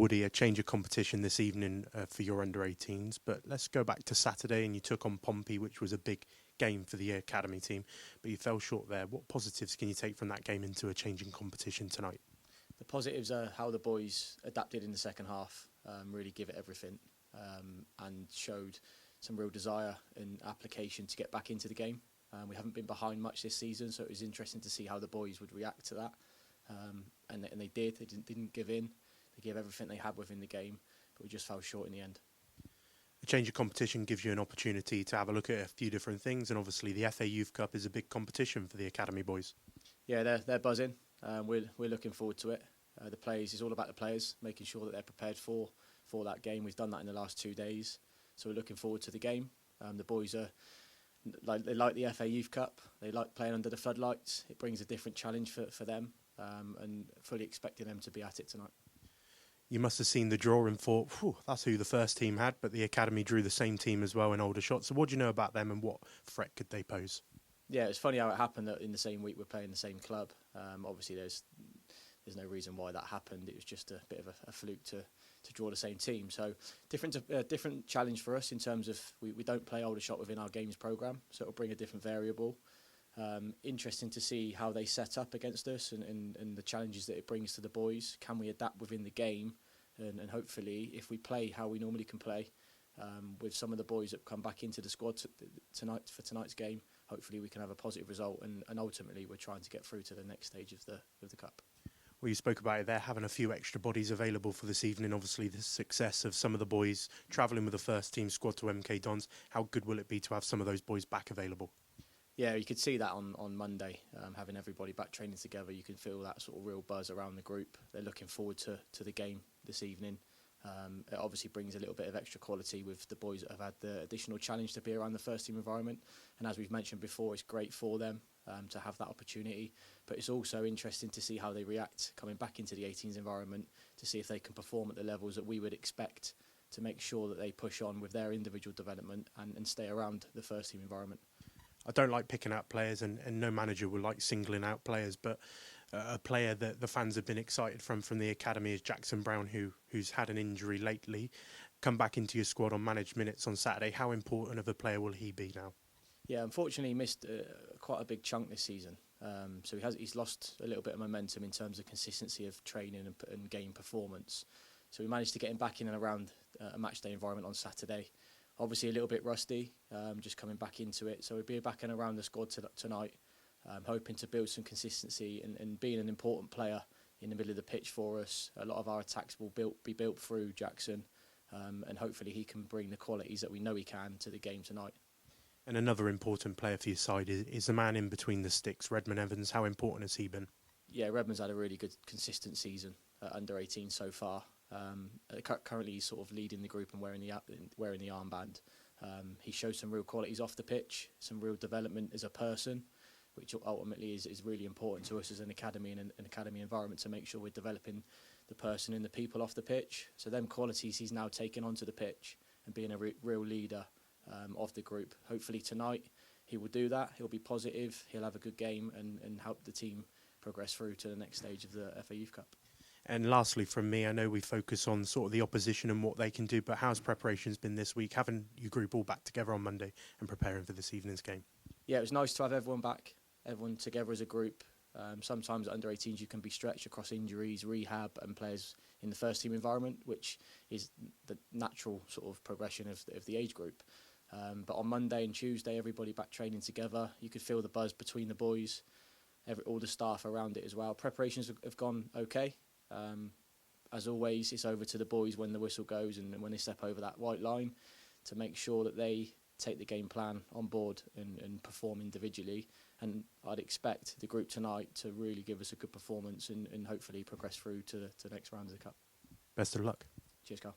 Woody, a change of competition this evening for your under-18s, but let's go back to Saturday, and you took on Pompey, which was a big game for the academy team, but you fell short there. What positives can you take from that game into a change in competition tonight? The positives are how the boys adapted in the second half, really give it everything, and showed some real desire and application to get back into the game. We haven't been behind much this season, so it was interesting to see how the boys would react to that. And they did. They didn't give in. They gave everything they had within the game, but we just fell short in the end. A change of competition gives you an opportunity to have a look at a few different things, and obviously the FA Youth Cup is a big competition for the academy boys. Yeah, they're buzzing. We're looking forward to it. The players, it's all about the players, making sure that they're prepared for that game. We've done that in the last 2 days, so we're looking forward to the game. The boys they like the FA Youth Cup. They like playing under the floodlights. It brings a different challenge for them, and fully expecting them to be at it tonight. You must have seen the draw and thought, that's who the first team had, but the academy drew the same team as well in Aldershot. So what do you know about them and what threat could they pose? Yeah, it's funny how it happened that in the same week we're playing the same club. Obviously, there's no reason why that happened. It was just a bit of a fluke to draw the same team. So different challenge for us in terms of we don't play Aldershot within our games programme, so it'll bring a different variable. Interesting to see how they set up against us and the challenges that it brings to the boys. Can we adapt within the game? And hopefully, if we play how we normally can play, with some of the boys that come back into the squad tonight for tonight's game, hopefully we can have a positive result. And ultimately, we're trying to get through to the next stage of the cup. Well, you spoke about it there, having a few extra bodies available for this evening. Obviously, the success of some of the boys travelling with the first team squad to MK Dons. How good will it be to have some of those boys back available? Yeah, you could see that on Monday, having everybody back training together. You can feel that sort of real buzz around the group. They're looking forward to the game this evening. It obviously brings a little bit of extra quality with the boys that have had the additional challenge to be around the first team environment. And as we've mentioned before, it's great for them to have that opportunity. But it's also interesting to see how they react coming back into the 18s environment, to see if they can perform at the levels that we would expect, to make sure that they push on with their individual development and stay around the first team environment. I don't like picking out players, and no manager will like singling out players, but a player that the fans have been excited from the academy is Jackson Brown, who's had an injury lately. Come back into your squad on managed minutes on Saturday. How important of a player will he be now? Yeah, unfortunately, he missed quite a big chunk this season. So he's lost a little bit of momentum in terms of consistency of training and game performance. So we managed to get him back in and around a matchday environment on Saturday. Obviously a little bit rusty, just coming back into it. So we'll be back and around the squad tonight, hoping to build some consistency and being an important player in the middle of the pitch for us. A lot of our attacks will be built through Jackson, and hopefully he can bring the qualities that we know he can to the game tonight. And another important player for your side is the man in between the sticks, Redmond Evans. How important has he been? Yeah, Redmond's had a really good, consistent season under 18 so far. Currently, he's sort of leading the group and wearing the armband. He shows some real qualities off the pitch, some real development as a person, which ultimately is really important to us as an academy and an academy environment, to make sure we're developing the person and the people off the pitch. So them qualities he's now taken onto the pitch and being a real leader of the group. Hopefully tonight he will do that. He'll be positive. He'll have a good game and help the team progress through to the next stage of the FA Youth Cup. And lastly from me, I know we focus on sort of the opposition and what they can do, but how's preparations been this week, having you group all back together on Monday and preparing for this evening's game? Yeah, it was nice to have everyone back, everyone together as a group. Sometimes under 18s you can be stretched across injuries, rehab and players in the first team environment, which is the natural sort of progression of the age group. But on Monday and Tuesday, everybody back training together. You could feel the buzz between the boys, all the staff around it as well. Preparations have gone okay. As always, it's over to the boys when the whistle goes and when they step over that white line to make sure that they take the game plan on board and perform individually. And I'd expect the group tonight to really give us a good performance and hopefully progress through to the next round of the Cup. Best of luck. Cheers, Carl.